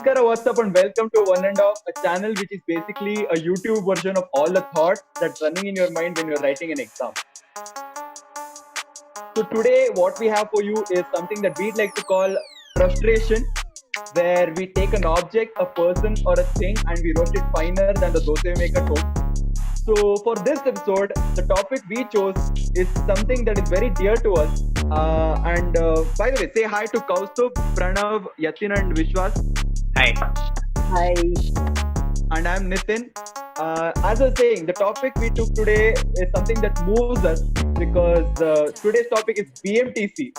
Namaskara, what's up, and welcome to One and Off, a channel which is basically a YouTube version of all the thoughts that's running in your mind when you're writing an exam. So today, what we have for you is something that we'd like to call frustration, where we take an object, a person, or a thing, and we roast it finer than the dosa maker toast. So for this episode, the topic we chose is something that is very dear to us. And by the way, say hi to Kaustubh, Pranav, Yatin, and Vishwas. Hi. Hi. And I'm Nitin. As I was saying, the topic we took today is something that moves us because today's topic is BMTC.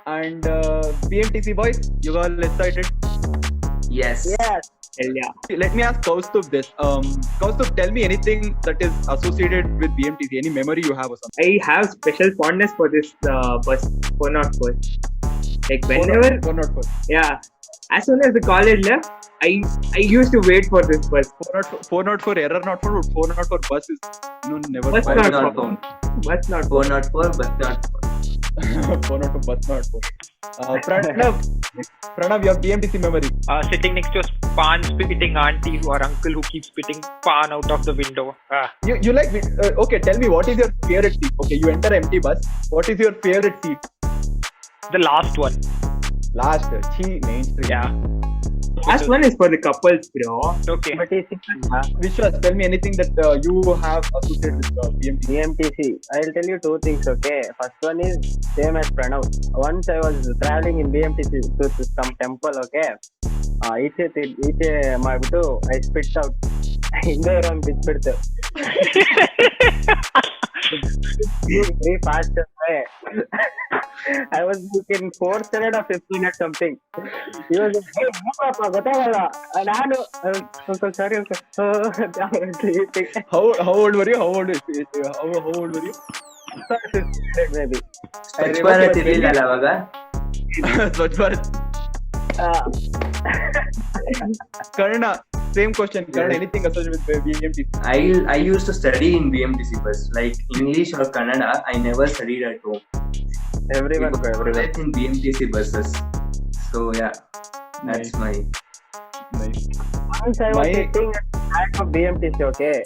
And BMTC boys, you all excited? Yes. Yes. Hell yeah. Let me ask Kaustubh this. Kaustubh, tell me anything that is associated with BMTC, any memory you have or something. I have special fondness for this bus, 404. Like whenever, 404. yeah, as soon as the college left, I used to wait for this bus. 404 error not found. 404 bus is never Bus found. not found. Bus not found. 404 bus not found. 402 bus not found. Pranav, your BMTC memory. Sitting next to a pan spitting auntie or uncle who keeps spitting pan out of the window. You like okay? Tell me, what is your favorite seat? Okay, you enter empty bus. What is your favorite seat? The last one. Last, main street. Yeah. Last one is for the couples, bro. Okay. But it's Vishwas, tell me anything that you have associated with BMTC. BMTC. I'll tell you two things, okay? First one is same as Pranav. Once I was traveling in BMTC to some temple, okay? ಈಚೆ ಮಾಡ್ಬಿಟ್ಟು I spit out. ಹಿಂದೆ ಇರೋ ಒಂದು ಬಿಟ್ಬಿಡ್ತು. Very fast. I was in 4th standard or 5th standard something. He was like, hey, ಗೊತ್ತಾಗಲ್ಲ ನಾನು sorry How old were you? How old were you? maybe. Swachh Bharat ಇರ್ಲಿಲ್ಲಲ್ಲ ಅವಾಗ. Swachh Bharat. Karna, same question. Karna, anything associated with BMTC? I used to study in BMTC bus, like English or Kannada. I never studied at home. Everyone. It's in BMTC buses. So yeah, that's my. Nice. Once I was sitting at the back of BMTC, okay?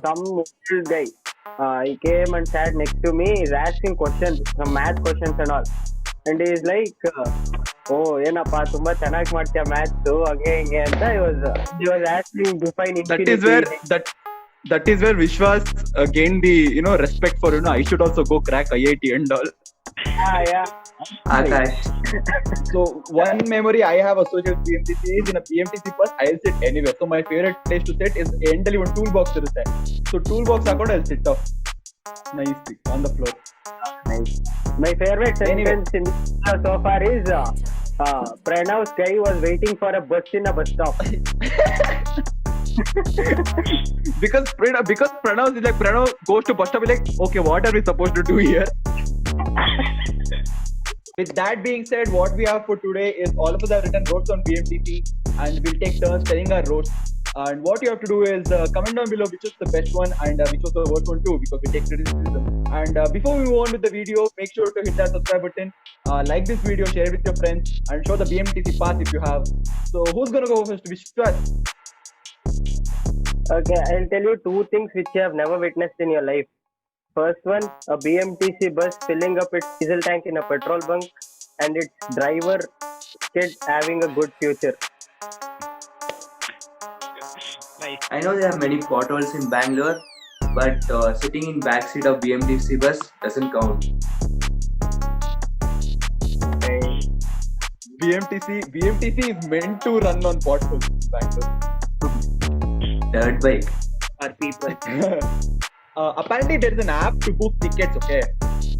Some old guy, he came and sat next to me. He's asking questions, some math questions and all. And he's like, ಏನಪ್ಪ ತುಂಬಾ ಚೆನ್ನಾಗಿ ಮಾಡ್ತೀಯ maths ಹಂಗೆ ಹಿಂಗೆ ಅಂತ he was asking define infinity. That is where Vishwas gained the respect for I should also go crack IIT and all. Yeah. Akash. So one memory I have associated with BMTC is in a BMTC bus I'll sit anywhere. So my favorite place to sit is endally one toolbox irutte. So toolbox hakondu I'll sit off nicely on the floor. Nice. My favorite sentence in so far is Pranav's guy was waiting for a bus in a bus stop. because Pranav is like, Pranav goes to bus stop like, okay, what are we supposed to do here? With that being said, what we have for today is all of us have written roasts on BMTC and we'll take turns telling our roasts. And what you have to do is comment down below which was the best one and which was the worst one too, because we take criticism. And before we move on with the video, make sure to hit that subscribe button, like this video, share it with your friends, and show the BMTC pass if you have. So who's gonna go first? Vishwas? Okay, I'll tell you two things which you have never witnessed in your life. First one, a BMTC bus filling up its diesel tank in a petrol bunk and its driver kid having a good future. Nice. I know there are many potholes in Bangalore, but sitting in backseat of BMTC bus doesn't count. BMTC is meant to run on potholes in Bangalore. Dirt bike. For people. Apparently there is an app to book tickets, okay?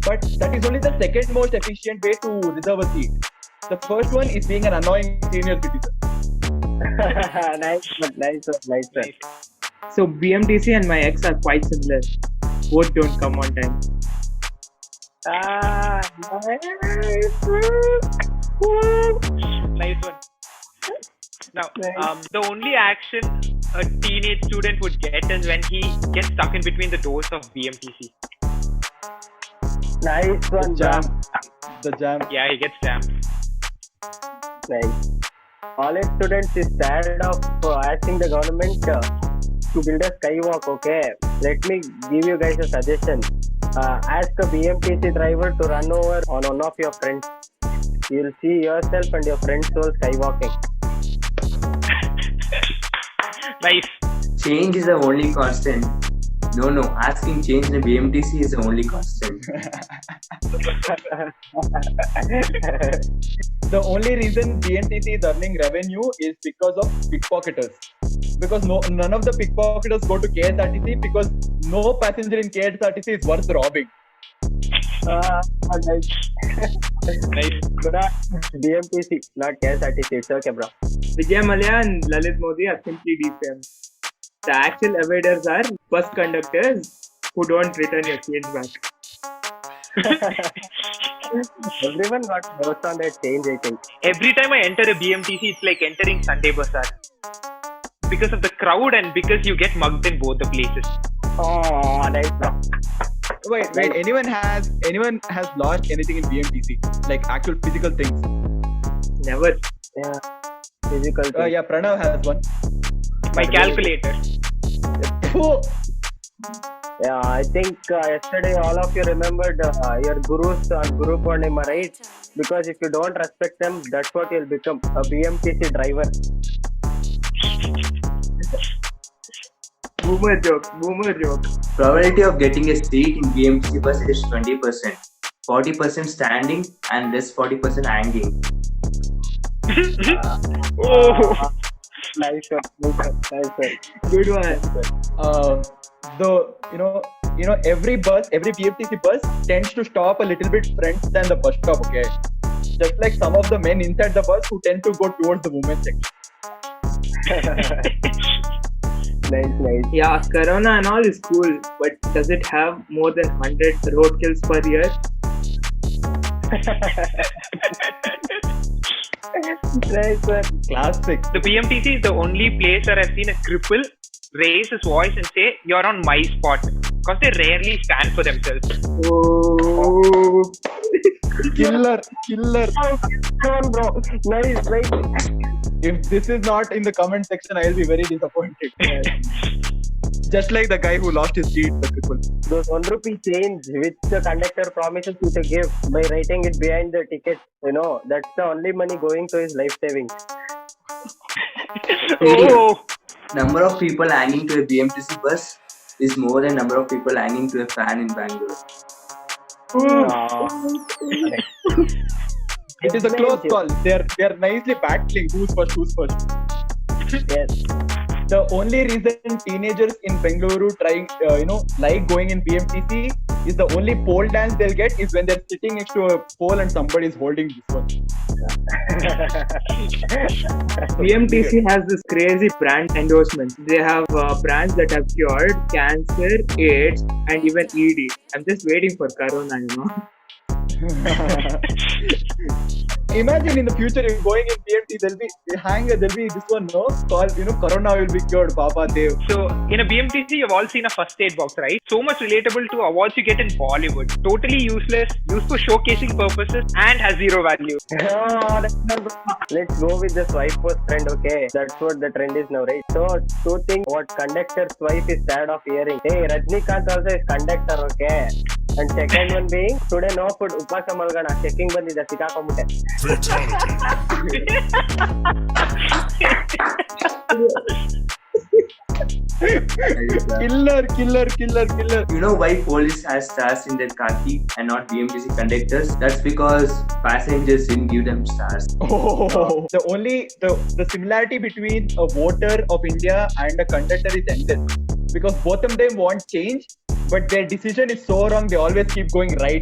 But that is only the second most efficient way to reserve a seat. The first one is being an annoying senior citizen. Nice one. So BMTC and my ex are quite similar. Both don't come on time. Nice one. Now, the only action a teenage student would get is when he gets stuck in between the doors of BMTC. Nice one, Jam. The jam. Yeah, he gets jammed. Nice. college students is tired of asking the government to build a skywalk. Okay, let me give you guys a suggestion. Ask a BMTC driver to run over on one of your friends. You'll see yourself and your friends all skywalking. Nice. Change is the only constant. No. Asking change in a BMTC is the only constant. The only reason BMTC is earning revenue is because of pickpocketers. Because none of the pickpocketers go to KSRTC because no passenger in KSRTC is worth robbing. Nice. Nice. BMTC, not KSRTC. It's okay, bro. Vijay Mallya and Lalit Modi are simply defamed. The actual evaders are bus conductors who don't return your change back. Everyone got hooked on that change, I think. Every time I enter a BMTC, it's like entering Sunday Bazaar. Because of the crowd and because you get mugged in both the places. Oh, nice, bro. Wait. Anyone has lost anything in BMTC? Like actual physical things? Never. Yeah. Physical thing. Yeah, Pranav has one. My calculator. Oh, Yeah, I think yesterday all of you remembered your gurus on Guru Purnima, right? Because if you don't respect them, that's what you'll become, a BMTC driver. Boomer joke. Probability of getting a seat in BMTC bus is 20%. 40% standing and rest 40% hanging. Oh. Nice one. Good one. So every BMTC bus tends to stop a little bit front than the bus stop. Okay, just like some of the men inside the bus who tend to go towards the women's section. Nice. Yeah, Corona and all is cool, but does it have more than 100 road kills per year? Nice one. Classic. The BMTC is the only place where I've seen a cripple raise his voice and say, "You're on my spot." Because they rarely stand for themselves. Oh. Killer. Come on, bro. Nice. If this is not in the comment section, I'll be very disappointed. Just like the guy who lost his seat, the cripple. Those 1 rupee change which the conductor promises you to give by writing it behind the ticket, that's the only money going to his life savings. Oh. Number of people hanging to a BMTC bus is more than number of people hanging to a fan in Bangalore. It is a close call. They're nicely battling. Who's first? Yes. The only reason teenagers in Bengaluru like going in BMTC is the only pole dance they'll get is when they're sitting next to a pole and somebody is holding this one. BMTC has this crazy brand endorsement. They have brands that have cured cancer, AIDS, and even ED. I'm just waiting for Corona, Imagine in the future if going in BMT there'll be this one called Corona will be cured, Baba Dev. So, in a BMTC, you've all seen a first aid box, right? So much relatable to awards you get in Bollywood. Totally useless, used for showcasing purposes, and has zero value. Let's go with the swipe post trend, okay? That's what the trend is now, right? So, two things what conductor's wife is tired of hearing. Hey, Rajnikant also is conductor, okay? And second one being, today no food, upasa malgana, checking bandida, sikakomute. Killer. You know why police has stars in their khaki and not BMTC conductors? That's because passengers didn't give them stars. Oh, the similarity between a voter of India and a conductor is endless. Because both of them want change, but their decision is so wrong, they always keep going right.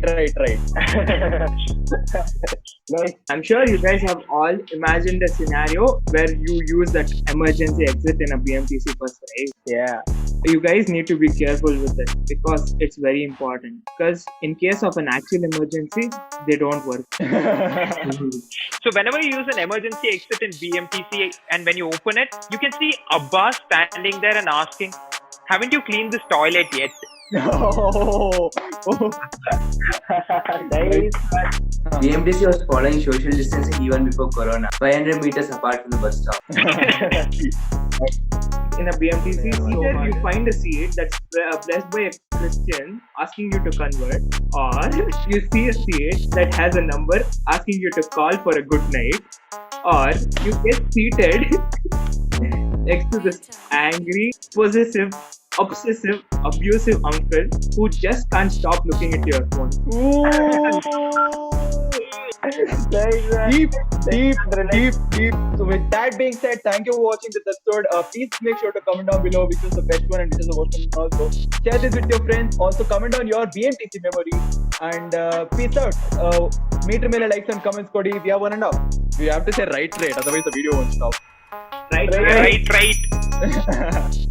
Nice. I'm sure you guys have all imagined a scenario where you use that emergency exit in a BMTC bus, right? Yeah. You guys need to be careful with it because it's very important. Because in case of an actual emergency, they don't work. So whenever you use an emergency exit in BMTC and when you open it, you can see Abbas standing there and asking, "Haven't you cleaned this toilet yet?" Oh. Guys, BMTC was following social distancing even before Corona, 500 meters apart from the bus stop. In a BMTC, Yeah, either you find a seat that's blessed by a Christian asking you to convert, or you see a seat that has a number asking you to call for a good night, or you get seated next to this angry, possessive, obsessive, abusive uncle who just can't stop looking at your phone. Deep. So with that being said, thank you for watching this episode. Please make sure to comment down below which was the best one and which was the worst one. Also, share this with your friends. Also, comment down your BMTC memory. And peace out. Meter mele likes and comments kodi. We have 1.5. We have to say right, otherwise the video won't stop. Right? Right.